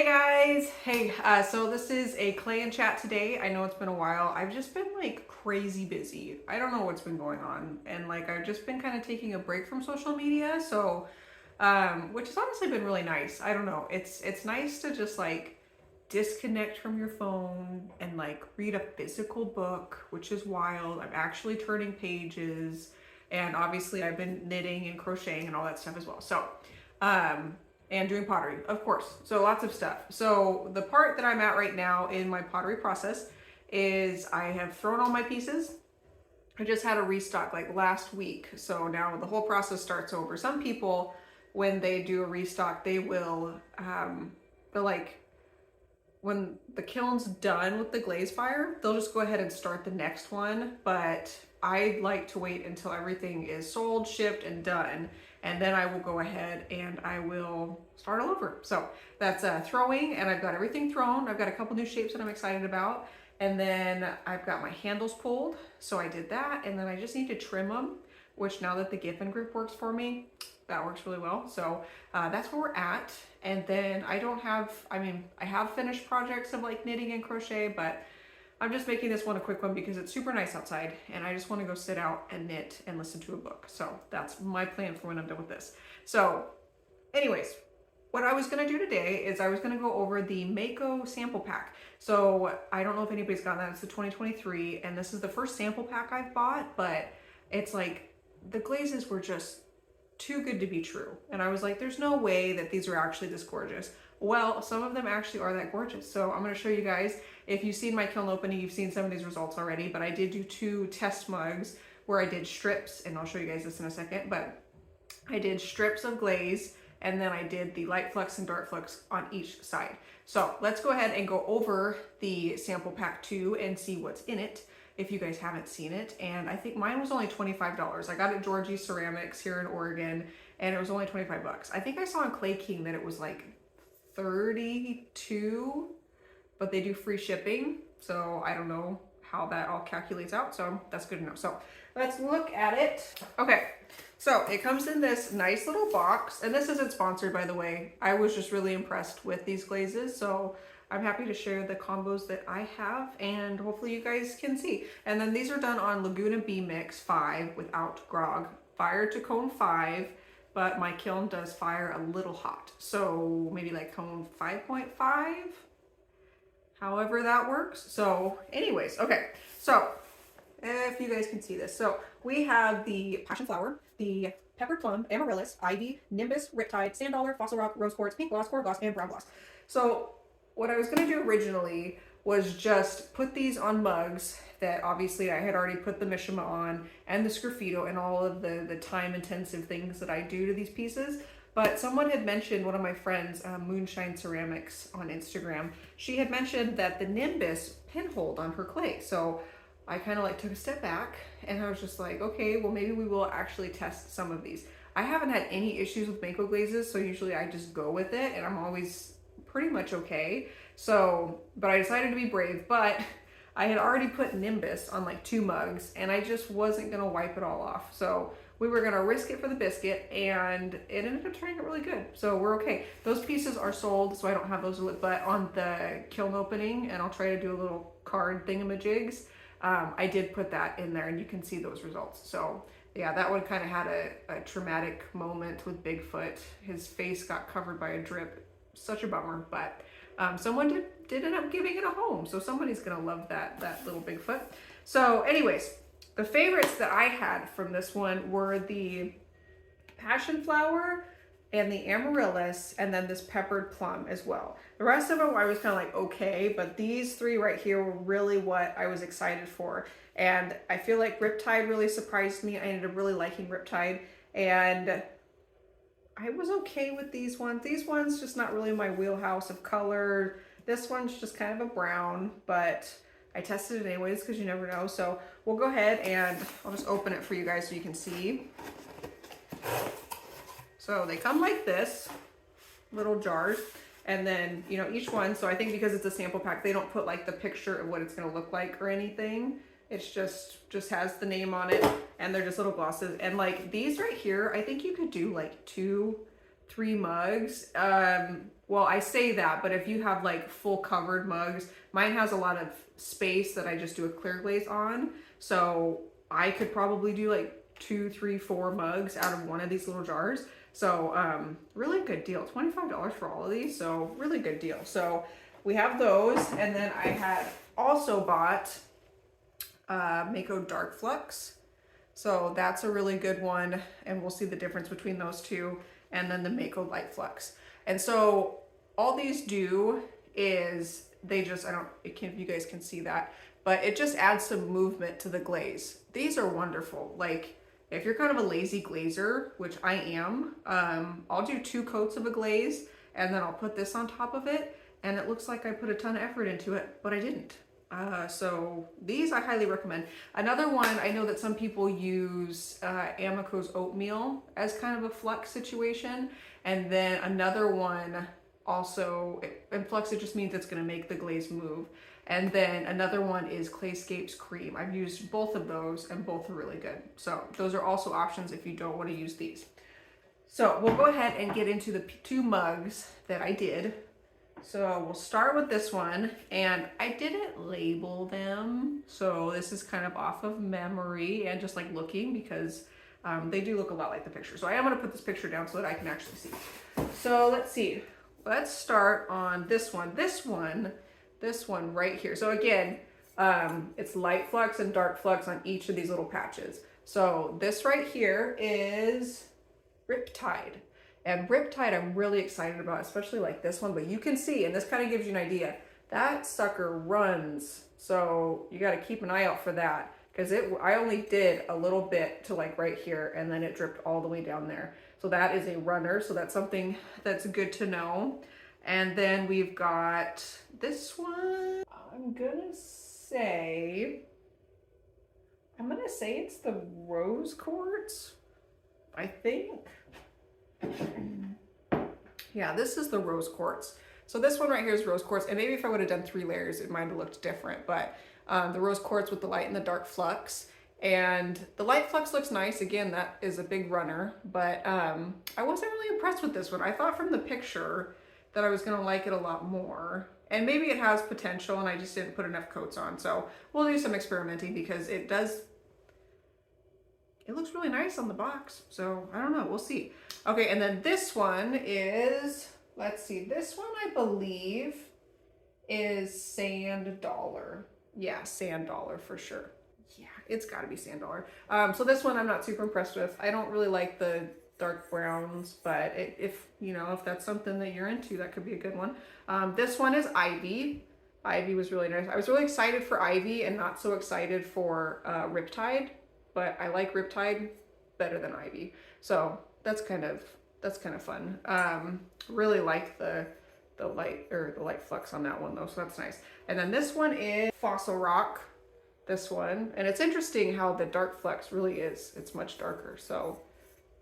Hey guys! Hey, so this is a clay and chat today. I know it's been a while. I've just been like crazy busy. I don't know what's been going on. And like I've just been kind of taking a break from social media. So, which has honestly been really nice. I don't know. It's nice to just like disconnect from your phone and like read a physical book, which is wild. I'm actually turning pages. And obviously I've been knitting and crocheting and all that stuff as well. So, um, and doing pottery, of course. So lots of stuff. So the part that I'm at right now in my pottery process is I have thrown all my pieces. I just had a restock like last week. So now the whole process starts over. Some people, when they do a restock, they will, they'll like, when the kiln's done with the glaze fire, they'll just go ahead and start the next one. But I like to wait until everything is sold, shipped, and done. And then I will go ahead and I will start all over. So that's throwing, and I've got everything thrown. I've got a couple new shapes that I'm excited about. And then I've got my handles pulled. So I did that. And then I just need to trim them, which now that the Giffen group works for me, that works really well. So that's where we're at. And then I don't have, I have finished projects of like knitting and crochet, but I'm just making this one a quick one because it's super nice outside and I just want to go sit out and knit and listen to a book. So that's my plan for when I'm done with this. So anyways, what I was going to do today is I was going to go over the Mayco sample pack. So I don't know if anybody's gotten that. It's the 2023 and this is the first sample pack I've bought, but it's like the glazes were just too good to be true. And I was like, there's no way that these are actually this gorgeous. Well, some of them actually are that gorgeous. So I'm going to show you guys. If you've seen my kiln opening, you've seen some of these results already, but I did do 2 test mugs where I did strips, and I'll show you guys this in a second, but I did strips of glaze, and then I did the light flux and dark flux on each side. So let's go ahead and go over the sample pack 2 and see what's in it if you guys haven't seen it. And I think mine was only $25. I got it at Georgie Ceramics here in Oregon, and it was only 25 bucks. I think I saw on Clay King that it was like 32, but they do free shipping. So I don't know how that all calculates out. So that's good to know. So let's look at it. Okay. So it comes in this nice little box, and this isn't sponsored, by the way. I was just really impressed with these glazes. So I'm happy to share the combos that I have, and hopefully you guys can see. And then these are done on Laguna B Mix 5 without grog, fire to cone 5, but my kiln does fire a little hot. So maybe like cone 5.5, however that works. So anyways, okay. So if you guys can see this. So we have the passion flower, the peppered plum, amaryllis, ivy, nimbus, riptide, sand dollar, fossil rock, rose quartz, pink gloss, core gloss, and brown gloss. So what I was going to do originally was just put these on mugs that obviously I had already put the Mishima on and the Sgraffito and all of the time intensive things that I do to these pieces. But someone had mentioned, one of my friends, Moonshine Ceramics on Instagram, she had mentioned that the Nimbus pinholed on her clay. So I kind of like took a step back and I was just like, okay, well maybe we will actually test some of these. I haven't had any issues with Mayco Glazes, so usually I just go with it and I'm always pretty much okay. So, but I decided to be brave, but I had already put Nimbus on like 2 mugs and I just wasn't gonna wipe it all off. So we were gonna risk it for the biscuit and it ended up turning out really good. So we're okay. Those pieces are sold, so I don't have those, but on the kiln opening, and I'll try to do a little card thingamajigs, I did put that in there and you can see those results. So yeah, that one kind of had a traumatic moment with Bigfoot. His face got covered by a drip. Such a bummer, but someone did end up giving it a home, so somebody's gonna love that little Bigfoot. So anyways, the favorites that I had from this one were the passion flower and the amaryllis, and then this peppered plum as well. The rest of them I was kind of like okay, but these 3 right here were really what I was excited for. And I feel like Riptide really surprised me. I ended up really liking Riptide, and I was okay with these ones. These ones just not really my wheelhouse of color. This one's just kind of a brown, but I tested it anyways because you never know. So we'll go ahead and I'll just open it for you guys so you can see. So they come like this, little jars, and then, you know, each one, so I think because it's a sample pack, they don't put like the picture of what it's gonna look like or anything. It's just has the name on it, and they're just little glosses. And like these right here, I think you could do like 2 3 mugs. Well, I say that, but if you have like full covered mugs, mine has a lot of space that I just do a clear glaze on. So I could probably do like 2, 3, 4 mugs out of one of these little jars. So really good deal. $25 for all of these. So really good deal. So we have those. And then I had also bought Mayco Dark Flux. So that's a really good one. And we'll see the difference between those two. And then the Mayco Light Flux. And so all these do is they just, I don't, it can, if you guys can see that, but it just adds some movement to the glaze. These are wonderful. Like if you're kind of a lazy glazer, which I am, I'll do 2 coats of a glaze and then I'll put this on top of it. And it looks like I put a ton of effort into it, but I didn't. So these I highly recommend. Another one, I know that some people use Amico's oatmeal as kind of a flux situation. And then another one also, and flux, it just means it's going to make the glaze move. And then another one is Clayscape's cream. I've used both of those and both are really good. So those are also options if you don't want to use these. So we'll go ahead and get into the 2 mugs that I did. So we'll start with this one, and I didn't label them. So this is kind of off of memory and just like looking, because they do look a lot like the picture. So I am going to put this picture down so that I can actually see. So let's see. Let's start on this one. This one right here. So again, it's light flux and dark flux on each of these little patches. So this right here is Riptide. And Riptide I'm really excited about, especially like this one. But you can see, and this kind of gives you an idea, that sucker runs. So you got to keep an eye out for that, because I only did a little bit to like right here, and then it dripped all the way down there. So that is a runner. So that's something that's good to know. And then we've got this one. I'm gonna say it's the rose quartz, I think. Yeah, this is the rose quartz. So this one right here is rose quartz, and maybe if I would have done 3 layers, it might have looked different, but the rose quartz with the light and the dark flux. And the light flux looks nice. Again, that is a big runner, but I wasn't really impressed with this one. I thought from the picture that I was gonna like it a lot more. And maybe it has potential and I just didn't put enough coats on. So we'll do some experimenting, because it looks really nice on the box. So I don't know, we'll see. Okay, and then this one is, let's see, this one I believe is Sand Dollar. Yeah, Sand Dollar for sure. Yeah, it's gotta be Sand Dollar. So this one I'm not super impressed with. I don't really like the dark browns, but if that's something that you're into, that could be a good one. This one is Ivy. Ivy was really nice. I was really excited for Ivy and not so excited for Riptide, but I like Riptide better than Ivy. So that's kind of fun. Really like the light flux on that one though, so that's nice. And then this one is Fossil Rock. This one, and it's interesting how the dark flux really is. It's much darker, so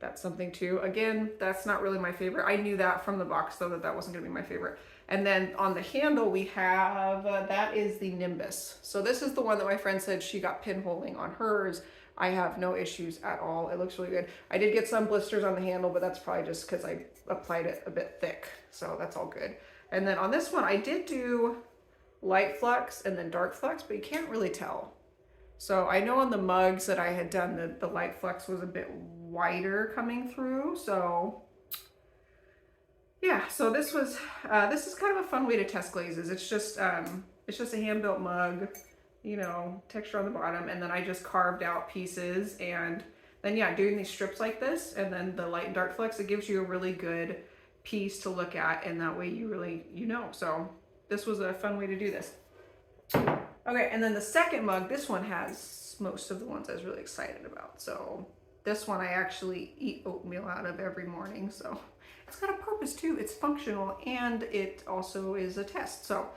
that's something too. Again, that's not really my favorite. I knew that from the box though, that wasn't gonna be my favorite. And then on the handle we have, that is the Nimbus. So this is the one that my friend said she got pinholing on hers. I have no issues at all. It looks really good. I did get some blisters on the handle, but that's probably just because I applied it a bit thick. So that's all good. And then on this one, I did do light flux and then dark flux, but you can't really tell. So I know on the mugs that I had done, the light flux was a bit wider coming through. So yeah, so this is kind of a fun way to test glazes. It's just a hand-built mug, texture on the bottom, and then I just carved out pieces, and then yeah, doing these strips like this, and then the light and dark flux, it gives you a really good piece to look at, and that way you really, so this was a fun way to do this. Okay, and then the second mug, this one has most of the ones I was really excited about. So this one I actually eat oatmeal out of every morning, so it's got a purpose too. It's functional, and it also is a test. So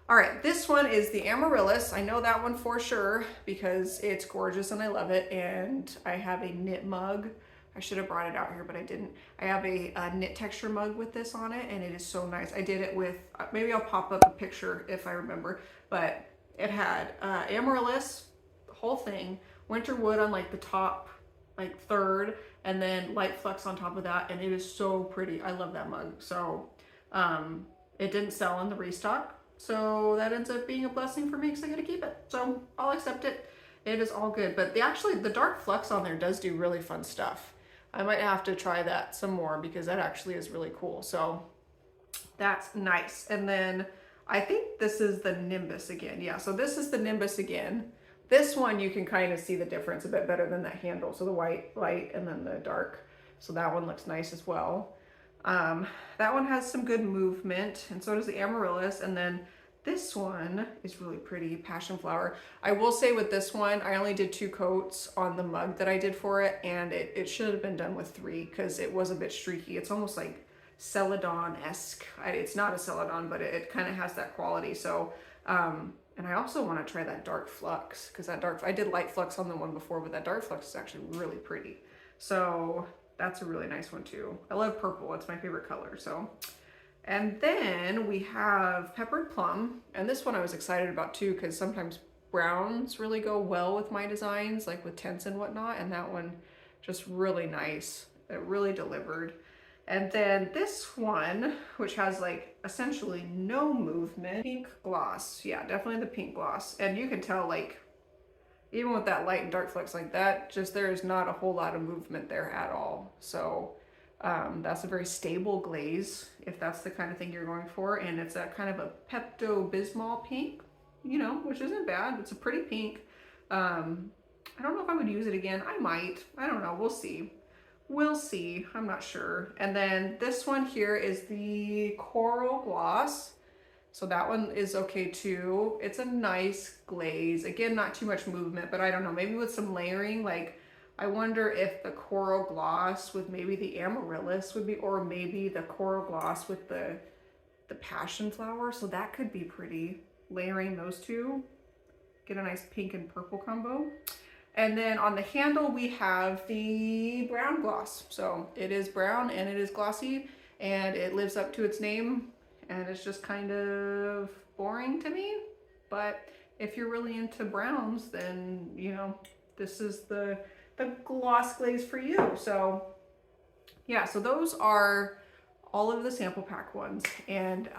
all right, this one is the Amaryllis. I know that one for sure because it's gorgeous and I love it. And I have a knit mug. I should have brought it out here, but I didn't. I have a knit texture mug with this on it, and it is so nice. I did it with, maybe I'll pop up a picture if I remember, but it had Amaryllis, the whole thing, winter wood on like the top like third, and then light flecks on top of that, and it is so pretty. I love that mug. So it didn't sell in the restock, so that ends up being a blessing for me because I get to keep it. So I'll accept it. It is all good. But the dark flecks on there does do really fun stuff. I might have to try that some more because that actually is really cool. So that's nice. And then I think this is the Nimbus again. Yeah, so this is the Nimbus again. This one you can kind of see the difference a bit better than that handle. So the white light and then the dark. So that one looks nice as well. That one has some good movement, and so does the Amaryllis. And then this one is really pretty, Passion Flower. I will say with this one, I only did 2 coats on the mug that I did for it, and it should have been done with 3 because it was a bit streaky. It's almost like Celadon-esque. It's not a Celadon, but it kind of has that quality. So, and I also want to try that dark flux because I did light flux on the one before, but that dark flux is actually really pretty. So that's a really nice one too. I love purple. It's my favorite color. So, and then we have Peppered Plum, and this one I was excited about too because sometimes browns really go well with my designs, like with tents and whatnot, and that one just really nice. It really delivered. And then this one, which has like essentially no movement, pink gloss. Yeah, definitely the pink gloss. And you can tell, like, even with that light and dark flecks like that, just there is not a whole lot of movement there at all. So that's a very stable glaze if that's the kind of thing you're going for. And it's a kind of a Pepto-Bismol pink, you know, which isn't bad. It's a pretty pink. I don't know if I would use it again. I might. I don't know. We'll see. We'll see. I'm not sure. And then this one here is the Coral Gloss. So that one is okay too. It's a nice glaze. Again, not too much movement, but I don't know, maybe with some layering, like I wonder if the Coral Gloss with maybe the Amaryllis would be, or maybe the Coral Gloss with the Passion Flower. So that could be pretty, layering those two. Get a nice pink and purple combo. And then on the handle, we have the brown gloss. So it is brown and it is glossy and it lives up to its name. And it's just kind of boring to me. But if you're really into browns, then, you know, this is the gloss glaze for you. So yeah, so those are all of the sample pack ones. And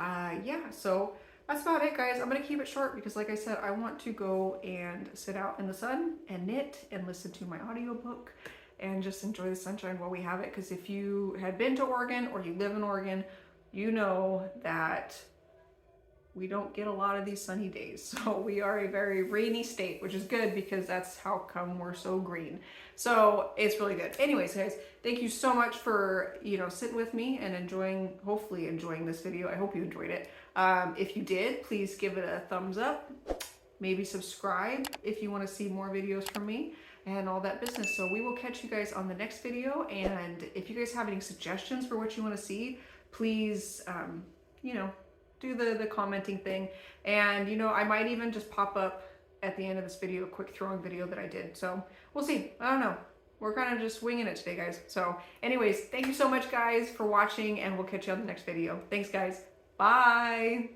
yeah, so that's about it, guys. I'm gonna keep it short because like I said, I want to go and sit out in the sun and knit and listen to my audiobook and just enjoy the sunshine while we have it. Because if you had been to Oregon or you live in Oregon, you know that we don't get a lot of these sunny days. So we are a very rainy state, which is good because that's how come we're so green. So it's really good. Anyways, guys, thank you so much for, you know, sitting with me and enjoying, hopefully enjoying this video. I hope you enjoyed it. If you did, please give it a thumbs up. Maybe subscribe if you want to see more videos from me and all that business. So we will catch you guys on the next video. And if you guys have any suggestions for what you want to see, please, you know, do the commenting thing. And, you know, I might even just pop up at the end of this video a quick throwing video that I did. So we'll see. I don't know. We're kind of just winging it today, guys. So anyways, thank you so much, guys, for watching, and we'll catch you on the next video. Thanks, guys. Bye.